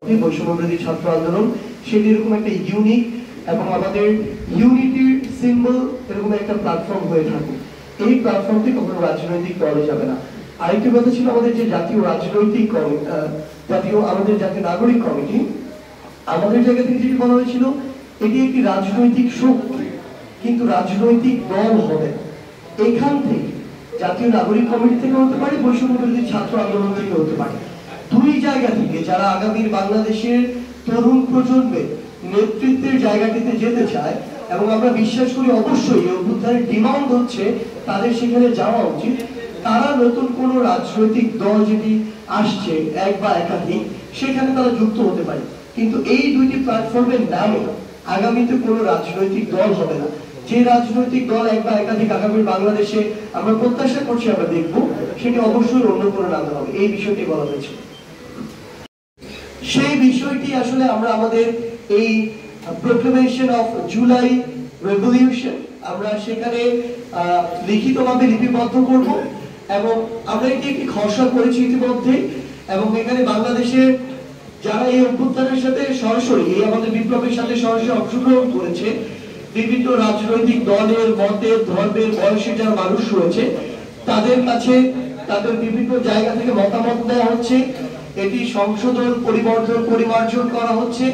বৈষম্যবিরোধী ছাত্র আন্দোলন সেটি এরকম একটা ইউনিক এবং আমাদের ইউনিটির সিম্বল এরকম একটা প্ল্যাটফর্ম হয়ে থাকে। এই প্ল্যাটফর্মটি কখনো রাজনৈতিক দলে যাবে না। আরেকটি কথা ছিল আমাদের যে জাতীয় রাজনৈতিক আমাদের জাতীয় নাগরিক কমিটি, আমাদের জায়গা থেকে যেটি বলা হয়েছিল এটি একটি রাজনৈতিক শক্তি, কিন্তু রাজনৈতিক দল হবে না। এখান থেকে জাতীয় নাগরিক কমিটি থেকে হতে পারে, বৈষম্যবিরোধী ছাত্র আন্দোলন থেকে হতে পারে, দুই জায়গা থেকে যারা আগামীর বাংলাদেশের তরুণ প্রজন্মের নেতৃত্বের জায়গাটিতে যেতে চায় এবং আমরা বিশ্বাস করি অবশ্যই এই অভ্যুত্থানের ডিমান্ড হচ্ছে তাদের সেখানে যাওয়া উচিত। তারা নতুন কোন রাজনৈতিক দল যেটি আসছে এক বা একাধিক, সেখানে তারা যুক্ত হতে পারে, কিন্তু এই দুইটি প্ল্যাটফর্মের নামে আগামীতে কোনো রাজনৈতিক দল হবে না। যে রাজনৈতিক দল এক বা একাধিক আগামী বাংলাদেশে আমরা প্রত্যাশা করছি আমরা দেখব, সেটি অবশ্যই অন্য কোনো নামে হবে। এই বিষয়টি বলা হয়েছে। সেই বিষয়টি আসলে আমরা আমাদের এই প্রোক্লেমেশন অফ জুলাই রেভলিউশন আমরা সেখানে লিখিতভাবে লিপিবদ্ধ করব এবং আমরা এটি একটি খসড়া করেছি ইতিমধ্যে, এবং এখানে বাংলাদেশের যারা এই অভ্যুত্থানের সাথে সরাসরি এই আমাদের বিপ্লবের সাথে সরাসরি অংশগ্রহণ করেছে, বিভিন্ন রাজনৈতিক দলের মতের ধর্মের বয়সে যারা মানুষ রয়েছে, তাদের কাছে তাদের বিভিন্ন জায়গা থেকে মতামত দেওয়া হচ্ছে, এটি সংশোধন পরিমার্জন করা হচ্ছে।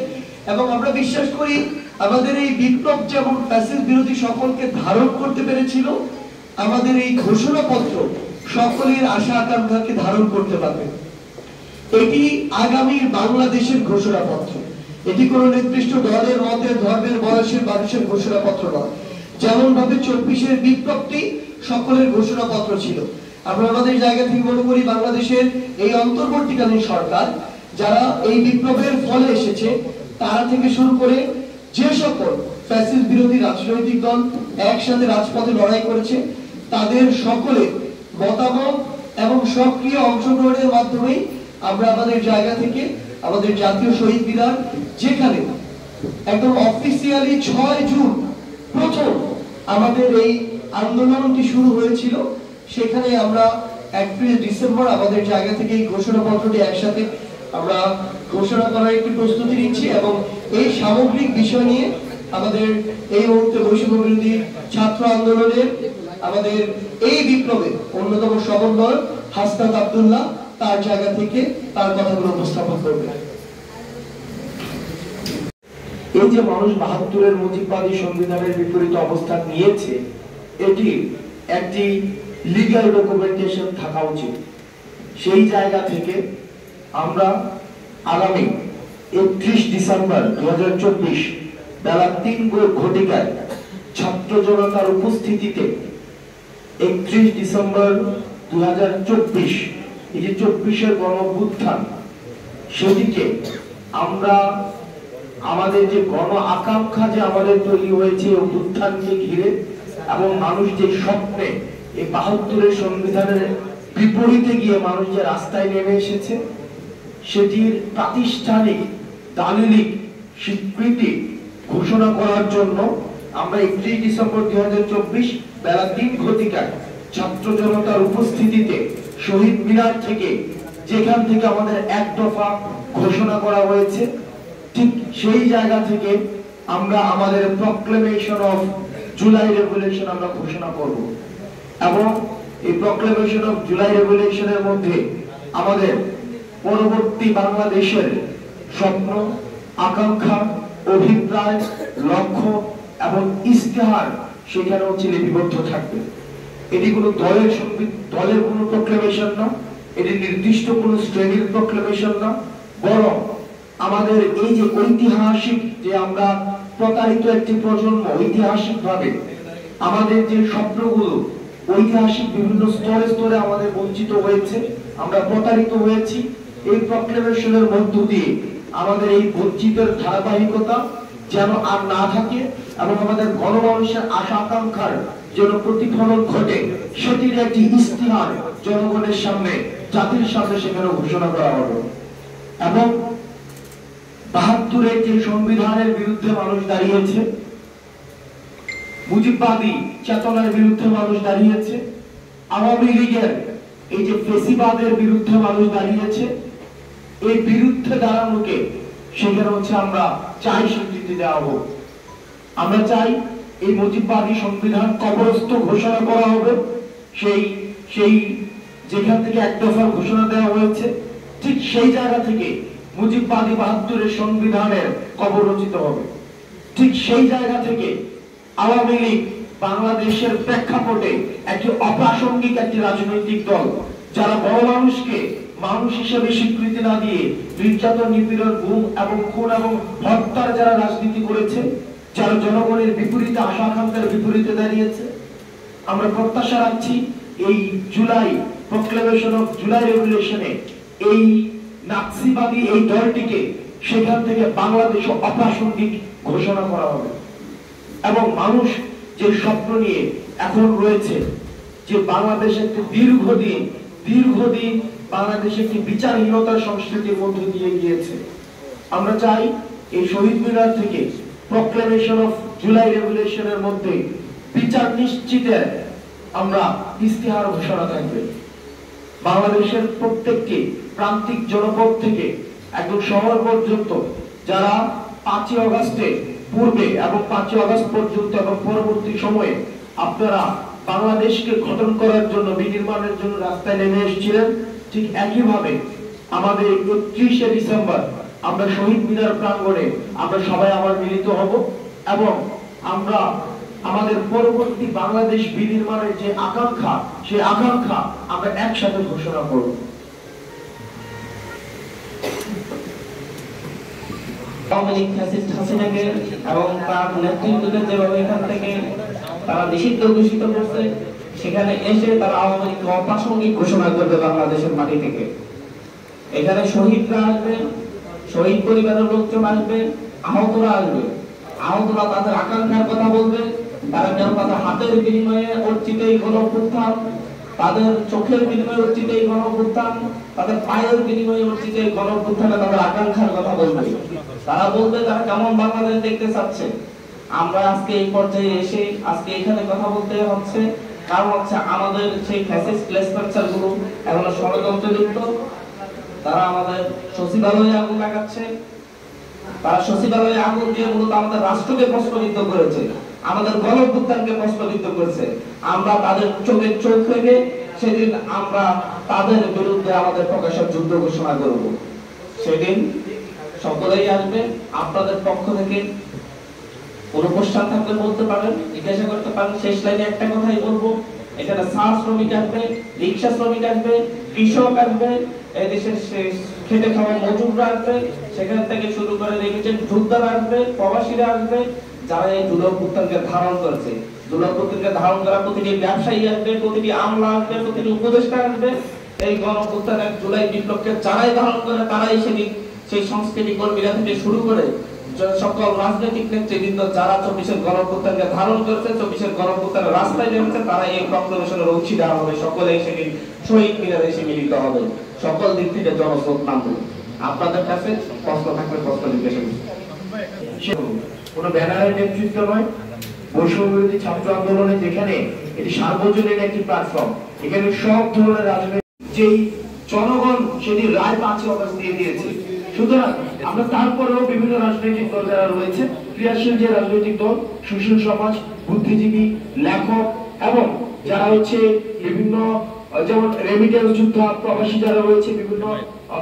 এবং আমরা বিশ্বাস করি আমাদের এই বিপ্লব যেমন ফ্যাসিস্ট বিরোধী সকলকে ধারণ করতে পেরেছিল, আমাদের এই ঘোষণাপত্র সকলের আশা আকাঙ্ক্ষাকে ধারণ করতে পারবে। এটি আগামীর বাংলাদেশের ঘোষণাপত্র, এটি কোন নির্দিষ্ট দলের মতের ধর্মের বয়সের মানুষের ঘোষণাপত্র নয়। যেমন ভাবে 24-এর বিপ্লবটি সকলের ঘোষণাপত্র ছিল, আমরা আমাদের জায়গা থেকে মনে করি বাংলাদেশের এই অন্তর্বর্তীকালীন সরকার যারা এই বিপ্লবের ফলে এসেছে, তারা থেকে শুরু করে যে সকল ফ্যাসিস্ট বিরোধী রাজনৈতিক দল একসাথে রাজপথে লড়াই করেছে, তাদের সকলের মতামত এবং সক্রিয় অংশগ্রহণের মাধ্যমেই আমরা আমাদের জায়গা থেকে আমাদের জাতীয় শহীদ মিনার, যেখানে একদম অফিসিয়ালি 6 জুন প্রথম আমাদের এই আন্দোলনটি শুরু হয়েছিল, সেখানে আমরা এপ্রিল ডিসেম্বর আমাদের জায়গা থেকে এই ঘোষণাপত্রটি একসাথে আমরা ঘোষণা করার একটি প্রস্তুতি নিচ্ছি। এবং এই সামগ্রিক বিষয় নিয়ে আমাদের এই মুহূর্তে বৈষম্যবিরোধী ছাত্র আন্দোলনের আমাদের এই বিপ্লবে অন্যতম সমন্বয়ক হাসনাত আব্দুল্লাহ তার জায়গা থেকে তার কথাগুলো উপস্থাপন করবে। এই যে মানুষ ৭২-এর মুজিববাদী সংবিধানের বিপরীত অবস্থান নিয়েছে, এটি একটি লিগ্যাল ডকুমেন্টেশন থাকা উচিত। সেই জায়গা থেকে আমরা আগামী ৩১ ডিসেম্বর ২০২৪ বেলা ৩ ঘটিকায় ছাত্র জনতার উপস্থিতিতে ৩১ ডিসেম্বর ২০২৪ এই যে ২৪-এর গণঅভ্যুত্থান, সেটিকে আমরা আমাদের যে গণ আকাঙ্ক্ষা যে আমাদের তৈরি হয়েছে অভ্যুত্থানকে ঘিরে, এবং মানুষ যে স্বপ্নে এই ৭২-এর সংবিধানের বিপরীতে গিয়ে মানুষ যে রাস্তায় নেমে এসেছে, সেটির প্রাতিষ্ঠানিক দালিলিক স্বীকৃতি ঘোষণা করার জন্য আমরা ৩১ ডিসেম্বর ২০২৪ বেলা ৩ ঘটিকায় ছাত্র জনতার উপস্থিতিতে শহীদ মিনার থেকে, যেখান থেকে আমাদের এক দফা ঘোষণা করা হয়েছে, ঠিক সেই জায়গা থেকে আমরা আমাদের প্রক্লেমেশন অফ জুলাই রেভলিউশন আমরা ঘোষণা করব। এবং এই প্রক্লেমেশন অফ জুলাই রেভলিউশনের মধ্যে আমাদের পরবর্তী বাংলাদেশের স্বপ্ন, আকাঙ্ক্ষা, অভিপ্রায়, লক্ষ্য এবং ইস্তেহার সেখানেও লিপিবদ্ধ থাকবে। এটি কোনো দলের কোনো প্রক্লেমেশন না, এটি নির্দিষ্ট কোনো শ্রেণীর প্রক্লেমেশন না, বরং আমাদের এই যে ঐতিহাসিক যে আমরা প্রতারিত একটি প্রজন্ম, ঐতিহাসিক ভাবে আমাদের যে স্বপ্নগুলো ঐতিহাসিক বিভিন্ন স্তরে স্তরে আমাদের বঞ্চিত হয়েছে, আমরা প্রতারিত হয়েছি, এই প্রক্লেমেশনের মধ্য দিয়ে আমাদের এই বঞ্চিতের ধারাবাহিকতা যেন আর না থাকে এবং আমাদের গণমানুষের আশা আকাঙ্ক্ষার যেন প্রতিফলন ঘটে, সেটির একটি ইস্তিহার জনগণের সামনে, জাতির সামনে সেখানে ঘোষণা করা হবে। এবং ৭২-এর যে সংবিধানের বিরুদ্ধে মানুষ দাঁড়িয়েছে, মুজিববাদী চেতনার বিরুদ্ধে মানুষ দাঁড়িয়েছে, আওয়ামী লীগের এই যে ফেসিবাদের বিরুদ্ধে মানুষ দাঁড়িয়েছে, এই বিরুদ্ধে দাঁড়ানোকে সেখানে হচ্ছে আমরা চাই স্বীকৃতি দেওয়া হোক। আমরা চাই এই মুজিববাদী সংবিধান কবরস্থ ঘোষণা করা হবে। সেই সেই যেখান থেকে এক দফার ঘোষণা দেওয়া হয়েছে ঠিক সেই জায়গা থেকে মুজিববাদী ৭২-এর সংবিধানের কবর রচিত হবে। ঠিক সেই জায়গা থেকে আওয়ামী লীগ বাংলাদেশের প্রেক্ষাপটে একটি অপ্রাসঙ্গিক একটি রাজনৈতিক দল, যারা বড় মানুষকে মানুষ হিসেবে স্বীকৃতি না দিয়ে নির্যাতন, নিপীড়ন, গুম এবং খুন এবং হত্যার যারা রাজনীতি করেছে, যারা জনগণের বিপরীতে, আশা আকাঙ্ক্ষার বিপরীতে দাঁড়িয়েছে, আমরা প্রত্যাশা রাখছি এই জুলাই প্রক্লেমেশন অফ জুলাই রেভলিউশনে এই নাৎসিবাদী এই দলটিকে সেখান থেকে বাংলাদেশ অপ্রাসঙ্গিক ঘোষণা করা হবে এবং মানুষ যে স্বপ্ন নিয়ে এখন রয়েছে যে বাংলাদেশ একটি দীর্ঘদিন বাংলাদেশ একটি বিচারহীনতার সংস্কৃতির মধ্য দিয়ে গিয়েছে। আমরা চাই এই শহীদ মিনার থেকে প্রক্লেমেশন অফ জুলাই রেভলিউশনের মধ্যে বিচার নিশ্চিতের আমরা ইস্তেহার ঘোষণা থাকবে। বাংলাদেশের প্রত্যেকটি প্রান্তিক জনপদ থেকে একদম শহর পর্যন্ত যারা ৫ই আগস্টে পূর্বে এবং ৫ই আগস্ট পর্যন্ত এবং পরবর্তী সময়ে আপনারা বাংলাদেশকে গঠন করার জন্য, বিনির্মাণের জন্য রাস্তায় নেমে এসেছিলেন, ঠিক একইভাবে আমাদের ৩১শে ডিসেম্বর আমরা শহীদ মিনার প্রাঙ্গণে আমরা সবাই আবার মিলিত হব এবং আমরা আমাদের পরবর্তী বাংলাদেশ বিনির্মাণের যে আকাঙ্ক্ষা, সেই আকাঙ্ক্ষা আমরা একসাথে ঘোষণা করব। আওয়ামী লীগ ফ্যাসিস্ট হাসিনাকে এবং তার নেতৃত্বকে যেভাবে এখান থেকে তারা নিষিদ্ধ ঘোষিত করছে, সেখানে এসে তারা আওয়ামী লীগকে অপ্রাসঙ্গিক ঘোষণা করবে বাংলাদেশের মাটি থেকে। এখানে শহীদরা আসবে, শহীদ পরিবারের লোকজন আসবে, আহতরা আসবে, আহতরা তাদের আকাঙ্ক্ষার কথা বলবে। তারা কেন তাদের হাতের বিনিময়ে অর্জিত এই গণঅভ্যুত্থান, তাদের চোখের বিনিময়ে অর্জিত এই গণঅভ্যুত্থান, তাদের পায়ের বিনিময়ে অর্জিত এই গণঅভ্যুত্থানে তাদের আকাঙ্ক্ষার কথা বলবে। তারা বলবে তারা কেমন বাংলাদেশ দেখতে চাচ্ছে। আমরা আজকে এই পর্যায়ে এসে আজকে এখানে কথা বলতে হচ্ছে, কারণ হচ্ছে আমাদের সেই ফ্যাসিস্ট লেসপেন্সার গুলো এখনো ষড়যন্ত্রে লিপ্ত। তারা আমাদের সচিবালয়ে আগুন লাগাচ্ছে, তারা সচিবালয়ে আগুন দিয়ে মূলত আমাদের রাষ্ট্রকে প্রশ্নবিদ্ধ করেছে, আমাদের গণঅভ্যুত্থানকে প্রশ্নবিদ্ধ করেছে। আমরা তাদের চোখে চোখ রেখে সেদিন আমরা তাদের বিরুদ্ধে আমাদের প্রকাশের যুদ্ধ ঘোষণা করব। সেদিন সকলেই আসবে। আপনাদের পক্ষ থেকে কোন অনুষ্ঠান থাকলে বলতে পারেন, জিজ্ঞাসা করতে পারেন। শেষ লাইনে একটা কথাই বলবো, এখানে চা শ্রমিক আসবে, রিক্সা শ্রমিক আসবে, কৃষক আসবে, এই দেশের খেটে খাওয়া মজুররা আসবে, সেখান থেকে শুরু করে রেমিটেন্স যোদ্ধারা আসবে, প্রবাসীরা আসবে, যারা এই জুলাই অভ্যুত্থানকে ধারণ করেছে। জুলাই অভ্যুত্থানকে ধারণ করা প্রতিটি ব্যবসায়ী আসবে, প্রতিটি আমলা আসবে, প্রতিটি উপদেষ্টা আসবে। এই গণঅভ্যুত্থানের জুলাই বিপ্লবকে যারাই ধারণ করে তারাই সেদিন সেই সংস্কৃতি কর্মীরা থেকে শুরু করে সকল রাজনৈতিক নেতৃবৃন্দ যারা ২৪-এর গণঅভ্যুত্থানকে ধারণ করেছে, ২৪-এর গণঅভ্যুত্থানের রাস্তায় নেমেছে, তারা এই প্রক্লেমেশনের অংশীদার হবে। সকলেই সেদিন শহীদ মিনারে এসে মিলিত হবে, সকল দিক থেকে জনস্রোত নামবে। আপনাদের কাছে প্রশ্ন থাকলে প্রশ্ন জিজ্ঞাসা করুন। কোন ব্যানারের নেতৃত্ব নয়, বৈষম্যবিরোধী ছাত্র আন্দোলনে যেখানে এটি সার্বজনীন একটি প্ল্যাটফর্ম, এখানে সব ধরনের রাজনৈতিক যেই জনগণ সেদিন রায় ৫ই আগস্ট দিয়ে দিয়েছে। সুতরাং আমরা তারপরেও বিভিন্ন রাজনৈতিক দল যারা রয়েছে, ক্রিয়াশীল যে রাজনৈতিক দল, সুশীল সমাজ, বুদ্ধিজীবী, লেখক এবং যারা হচ্ছে বিভিন্ন যেমন রেমিটেন্স যোদ্ধা, প্রবাসী যারা রয়েছে, বিভিন্ন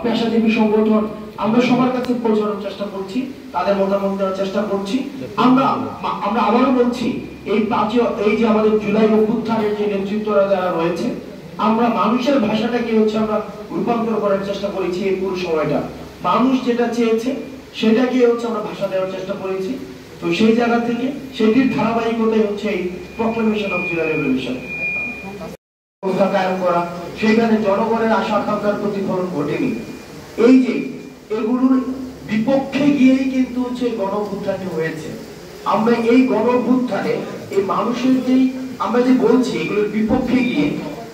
পেশাজীবী সংগঠন, আমরা সবার কাছে পৌঁছানোর চেষ্টা করছি, তাদের মতামত দেওয়ার চেষ্টা করছি। আমরা আবারও বলছি, এই যে আমাদের জুলাই অভ্যুত্থানের যে নেতৃত্বরা যারা রয়েছে, আমরা মানুষের ভাষাটাকে হচ্ছে আমরা রূপান্তর করার চেষ্টা করেছি। এই পুরো সময়টা মানুষ যেটা চেয়েছে সেটাকে হচ্ছে আমরা ভাষা দেওয়ার চেষ্টা করেছি। তো সেই জায়গা থেকে সেটির ধারাবাহিকতাই হচ্ছে এই প্রক্লেমেশন অফ জুলাই রেভলিউশন কায়েম করা। সেখানে জনগণের আশা আকাঙ্ক্ষার প্রতিফলন ঘটেনি। এই যে এগুলোর বিপক্ষে গিয়েই কিন্তু হচ্ছে গণঅভ্যুত্থানটি হয়েছে। আমরা এই গণঅভ্যুত্থানে এই মানুষের যেই আমরা যে বলছি এগুলোর বিপক্ষে গিয়ে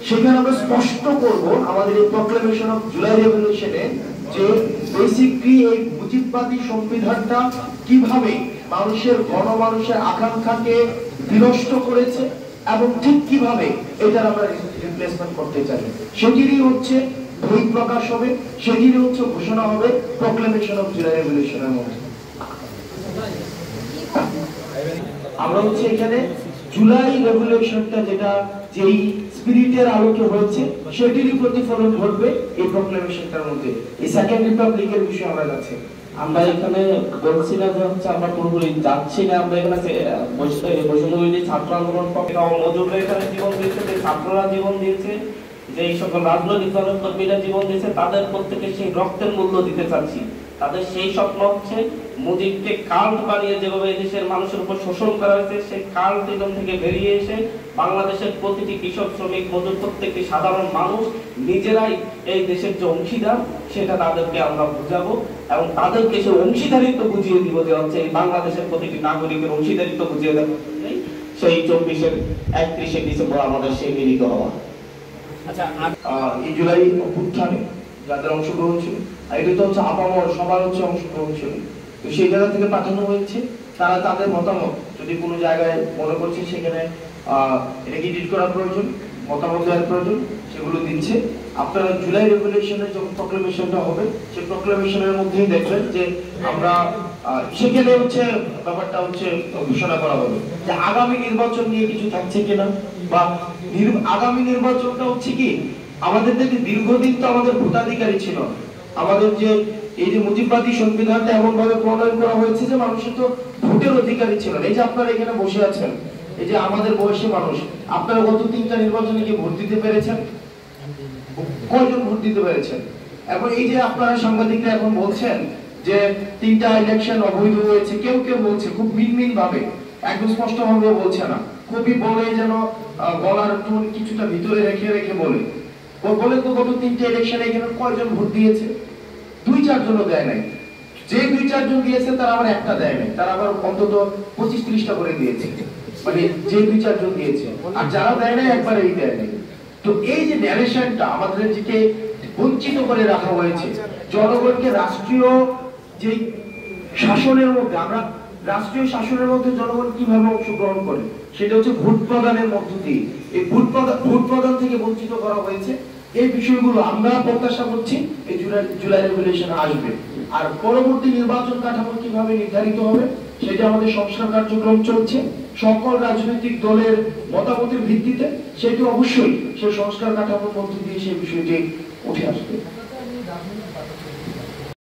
সেখানে আমরা স্পষ্ট করব আমাদের এই প্রক্লেমেশন অফ জুলাই রেভলিউশনে যে বেসিক্যালি এই মুজিববাদী সংবিধানটা কিভাবে গণমানুষের আকাঙ্ক্ষাকে বিনষ্ট করেছে এবং ঠিক কিভাবে এটা আমরা রিপ্লেসমেন্ট করতে চাই। সেটিরই হচ্ছে বই প্রকাশ হবে, সেদিনই হচ্ছে ঘোষণা হবে প্রক্লেমেশন অফ জুলাই রেভলিউশনের মধ্যে। আমরা হচ্ছে এখানে জুলাই রেভলিউশনটা যেটা যেই স্পিরিটের আলোকে হয়েছে সেটিরই প্রতিফলন ঘটবে এই প্রক্লেমেশনটার মধ্যে। এই সেকেন্ড রিপাবলিকের বিষয়ে আমরা যাচ্ছি, আমরা এখানে বলছি না যে হচ্ছে আমরা পুরোপুরি যাচ্ছি না, আমরা এখানে বৈষম্যবিরোধী ছাত্র আন্দোলন মজুররা এখানে জীবন দিয়েছে, যে ছাত্ররা জীবন দিয়েছে, যে এই সকল রাজনৈতিক দলের কর্মীরা জীবন দিয়েছে, তাদের প্রত্যেকে সেই রক্তের মূল্য দিতে চাচ্ছি। তাদের সেই স্বপ্ন হচ্ছে মুজিবকে কাল্ট বানিয়ে যেভাবে এদেশের মানুষের উপর শোষণ করা হয়েছে, সেই কাল্ট থেকে বেরিয়ে এসে বাংলাদেশের প্রতিটি কৃষক, শ্রমিক, মজুর, প্রত্যেকটি সাধারণ মানুষ নিজেরাই এই দেশের যে অংশীদার সেটা তাদেরকে আমরা বুঝাবো এবং তাদেরকে সেই অংশীদারিত্ব বুঝিয়ে দিব যে হচ্ছে এই বাংলাদেশের প্রতিটি নাগরিকের অংশীদারিত্ব বুঝিয়ে দেব সেই 31শে ডিসেম্বর আমাদের সেই মিলিত হওয়া। আচ্ছা, এই জুলাই অভ্যুত্থানে যাদের অংশগ্রহণ ছিল, এটা তো হচ্ছে আপামর সবার হচ্ছে অংশগ্রহণ ছিল, তো সেই জায়গা থেকে পাঠানো হয়েছে, তারা তাদের মতামত যদি কোনো জায়গায় মনে করছে সেখানে এটা এডিট করা প্রয়োজন, মতামত দেওয়ার প্রয়োজন, সেগুলো দিচ্ছে। আপনারা জুলাই রেভলিউশনের যখন প্রক্লেমেশনটা হবে সেই প্রক্লেমেশনের মধ্যেই দেখবেন যে আমরা সেখানে হচ্ছে ব্যাপারটা হচ্ছে ঘোষণা করা হবে যে আগামী নির্বাচন নিয়ে কিছু থাকছে কিনা, বা আগামী নির্বাচনটা হচ্ছে কি আমাদের দেখে দীর্ঘদিন তো আমাদের ভোটাধিকারী ছিল, আমাদের যে এই যে মুজিববাদী সংবিধানটা এমন ভাবে প্রণয়ন করা হয়েছে যে মানুষের তো ভোটের অধিকারী ছিল। এই যে আপনারা এখানে বসে আছেন, এই যে আমাদের বয়সী মানুষ, আপনারা গত 3টা নির্বাচনে কি ভোট দিতে পেরেছেন? কয়জন ভোট দিতে পেরেছেন? এবং এই যে আপনারা সাংবাদিকরা এখন বলছেন যে 3টা ইলেকশন অবৈধ হয়েছে, কেউ কেউ বলছে খুব মিনমিন ভাবে, একদম স্পষ্ট ভাবে বলছে না, খুবই বলে যেন গলার টোন কিছুটা ভিতরে রেখে রেখে বলে তো গত 3টা ইলেকশনে এখানে কয়জন ভোট দিয়েছে? 2-4 জনও দেয় নাই। যে 2-4 জন দিয়েছে তারা আবার একটা দেয় নাই, তারা আবার অন্তত 25-30টা করে দিয়েছে, মানে যে 2-4 জন দিয়েছে, আর যারা দেয় নাই একবারেই দেয় নাই। তো এই যে ন্যারেশনটা আমাদেরকে বঞ্চিত করে রাখা হয়েছে, জনগণকে রাষ্ট্রীয় যে শাসনের মধ্যে, আমরা রাষ্ট্রীয় শাসনের মধ্যে জনগণ কিভাবে অংশগ্রহণ করে সেটা হচ্ছে ভোট প্রদানের মধ্য দিয়ে, এই ভোট প্রদান থেকে বঞ্চিত করা হয়েছে। এই বিষয়গুলো আমরা প্রত্যাশা করছি এই জুলাই রেভলিউশনে আসবে। আর পরবর্তী নির্বাচন কাঠামো কিভাবে নির্ধারিত হবে সেটা আমাদের সংস্কার কার্যক্রম চলছে, সকল রাজনৈতিক দলের মতামতের ভিত্তিতে সেটি অবশ্যই সেই সংস্কার কাঠামোর মধ্য দিয়ে সেই বিষয়টি উঠে আসবে।